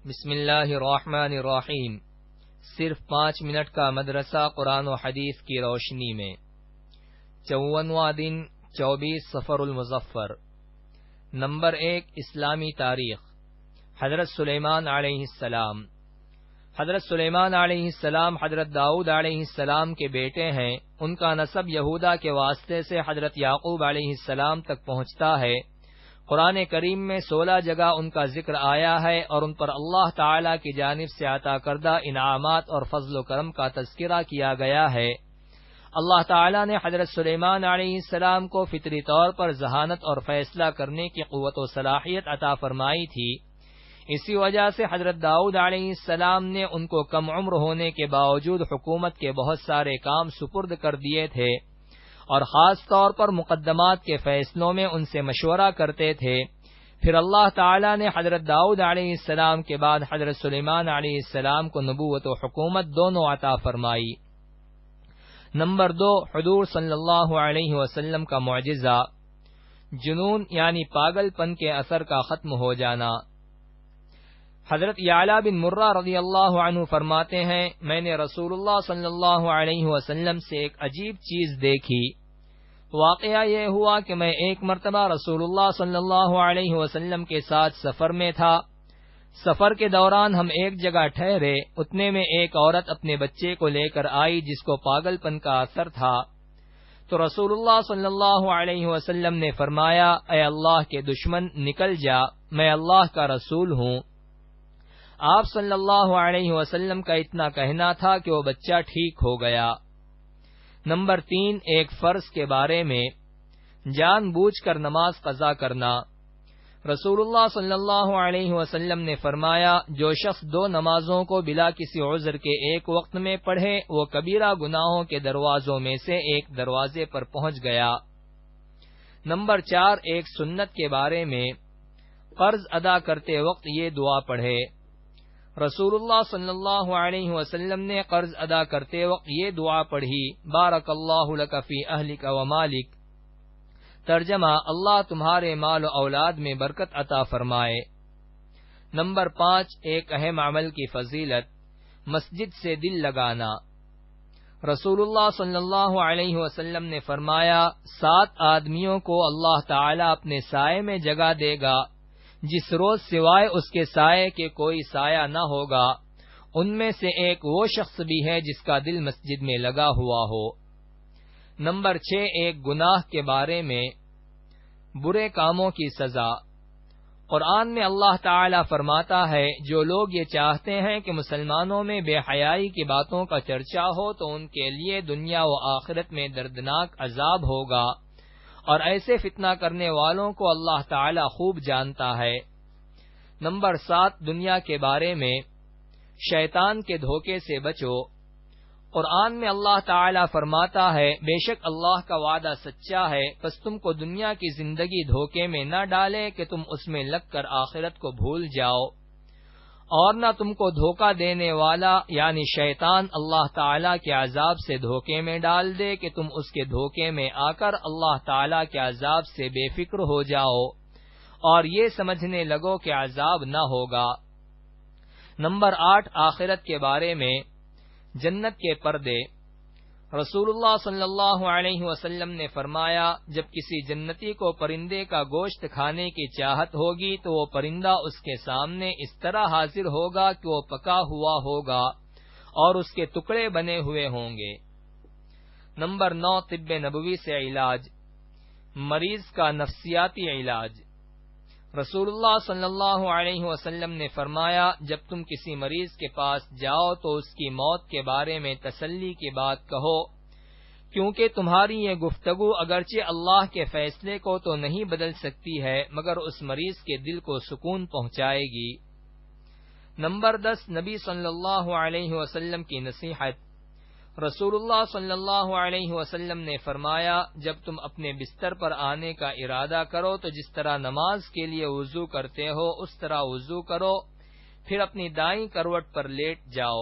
بسم اللہ الرحمن الرحیم۔ صرف 5 منٹ کا مدرسہ قرآن و حدیث کی روشنی میں 54واں دن 24 صفر المظفر۔ نمبر 1 اسلامی تاریخ۔ حضرت سلیمان علیہ السلام۔ حضرت سلیمان علیہ السلام حضرت داؤد علیہ السلام کے بیٹے ہیں۔ ان کا نسب یہودا کے واسطے سے حضرت یعقوب علیہ السلام تک پہنچتا ہے۔ قرآن کریم میں 16 جگہ ان کا ذکر آیا ہے اور ان پر اللہ تعالی کی جانب سے عطا کردہ انعامات اور فضل و کرم کا تذکرہ کیا گیا ہے۔ اللہ تعالی نے حضرت سلیمان علیہ السلام کو فطری طور پر ذہانت اور فیصلہ کرنے کی قوت و صلاحیت عطا فرمائی تھی۔ اسی وجہ سے حضرت داؤد علیہ السلام نے ان کو کم عمر ہونے کے باوجود حکومت کے بہت سارے کام سپرد کر دیے تھے اور خاص طور پر مقدمات کے فیصلوں میں ان سے مشورہ کرتے تھے۔ پھر اللہ تعالی نے حضرت داؤد علیہ السلام کے بعد حضرت سلیمان علیہ السلام کو نبوت و حکومت دونوں عطا فرمائی۔ نمبر 2 حضور صلی اللہ علیہ وسلم کا معجزہ، جنون یعنی پاگل پن کے اثر کا ختم ہو جانا۔ حضرت یعلا بن مرہ رضی اللہ عنہ فرماتے ہیں، میں نے رسول اللہ صلی اللہ علیہ وسلم سے ایک عجیب چیز دیکھی۔ واقعہ یہ ہوا کہ میں ایک مرتبہ رسول اللہ صلی اللہ علیہ وسلم کے ساتھ سفر میں تھا۔ سفر کے دوران ہم ایک جگہ ٹھہرے، اتنے میں ایک عورت اپنے بچے کو لے کر آئی جس کو پاگل پن کا اثر تھا۔ تو رسول اللہ صلی اللہ علیہ وسلم نے فرمایا، اے اللہ کے دشمن نکل جا، میں اللہ کا رسول ہوں۔ آپ صلی اللہ علیہ وسلم کا اتنا کہنا تھا کہ وہ بچہ ٹھیک ہو گیا۔ نمبر 3 ایک فرض کے بارے میں، جان بوجھ کر نماز قضا کرنا۔ رسول اللہ صلی اللہ علیہ وسلم نے فرمایا، جو شخص 2 نمازوں کو بلا کسی عذر کے ایک وقت میں پڑھے وہ کبیرہ گناہوں کے دروازوں میں سے ایک دروازے پر پہنچ گیا۔ نمبر 4 ایک سنت کے بارے میں، قرض ادا کرتے وقت یہ دعا پڑھے۔ رسول اللہ صلی اللہ علیہ وسلم نے قرض ادا کرتے وقت یہ دعا پڑھی، بارک اللہ لک فی اہلک و مالک۔ ترجمہ، اللہ تمہارے مال و اولاد میں برکت عطا فرمائے۔ نمبر 5 ایک اہم عمل کی فضیلت، مسجد سے دل لگانا۔ رسول اللہ صلی اللہ علیہ وسلم نے فرمایا، 7 آدمیوں کو اللہ تعالی اپنے سائے میں جگہ دے گا جس روز سوائے اس کے سائے کے کوئی سایہ نہ ہوگا۔ ان میں سے ایک وہ شخص بھی ہے جس کا دل مسجد میں لگا ہوا ہو۔ نمبر 6 ایک گناہ کے بارے میں، برے کاموں کی سزا۔ قرآن میں اللہ تعالی فرماتا ہے، جو لوگ یہ چاہتے ہیں کہ مسلمانوں میں بے حیائی کی باتوں کا چرچا ہو تو ان کے لیے دنیا و آخرت میں دردناک عذاب ہوگا، اور ایسے فتنہ کرنے والوں کو اللہ تعالی خوب جانتا ہے۔ نمبر 7 دنیا کے بارے میں، شیطان کے دھوکے سے بچو۔ قرآن میں اللہ تعالی فرماتا ہے، بے شک اللہ کا وعدہ سچا ہے، پس تم کو دنیا کی زندگی دھوکے میں نہ ڈالے کہ تم اس میں لگ کر آخرت کو بھول جاؤ، اور نہ تم کو دھوکہ دینے والا یعنی شیطان اللہ تعالی کے عذاب سے دھوکے میں ڈال دے کہ تم اس کے دھوکے میں آ کر اللہ تعالی کے عذاب سے بے فکر ہو جاؤ اور یہ سمجھنے لگو کہ عذاب نہ ہوگا۔ نمبر 8 آخرت کے بارے میں، جنت کے پردے۔ رسول اللہ صلی اللہ علیہ وسلم نے فرمایا، جب کسی جنتی کو پرندے کا گوشت کھانے کی چاہت ہوگی تو وہ پرندہ اس کے سامنے اس طرح حاضر ہوگا کہ وہ پکا ہوا ہوگا اور اس کے ٹکڑے بنے ہوئے ہوں گے۔ نمبر 9 طب نبوی سے علاج، مریض کا نفسیاتی علاج۔ رسول اللہ صلی اللہ علیہ وسلم نے فرمایا، جب تم کسی مریض کے پاس جاؤ تو اس کی موت کے بارے میں تسلی کی بات کہو، کیونکہ تمہاری یہ گفتگو اگرچہ اللہ کے فیصلے کو تو نہیں بدل سکتی ہے مگر اس مریض کے دل کو سکون پہنچائے گی۔ نمبر 10 نبی صلی اللہ علیہ وسلم کی نصیحت۔ رسول اللہ صلی اللہ علیہ وسلم نے فرمایا، جب تم اپنے بستر پر آنے کا ارادہ کرو تو جس طرح نماز کے لیے وضو کرتے ہو اس طرح وضو کرو، پھر اپنی دائیں کروٹ پر لیٹ جاؤ۔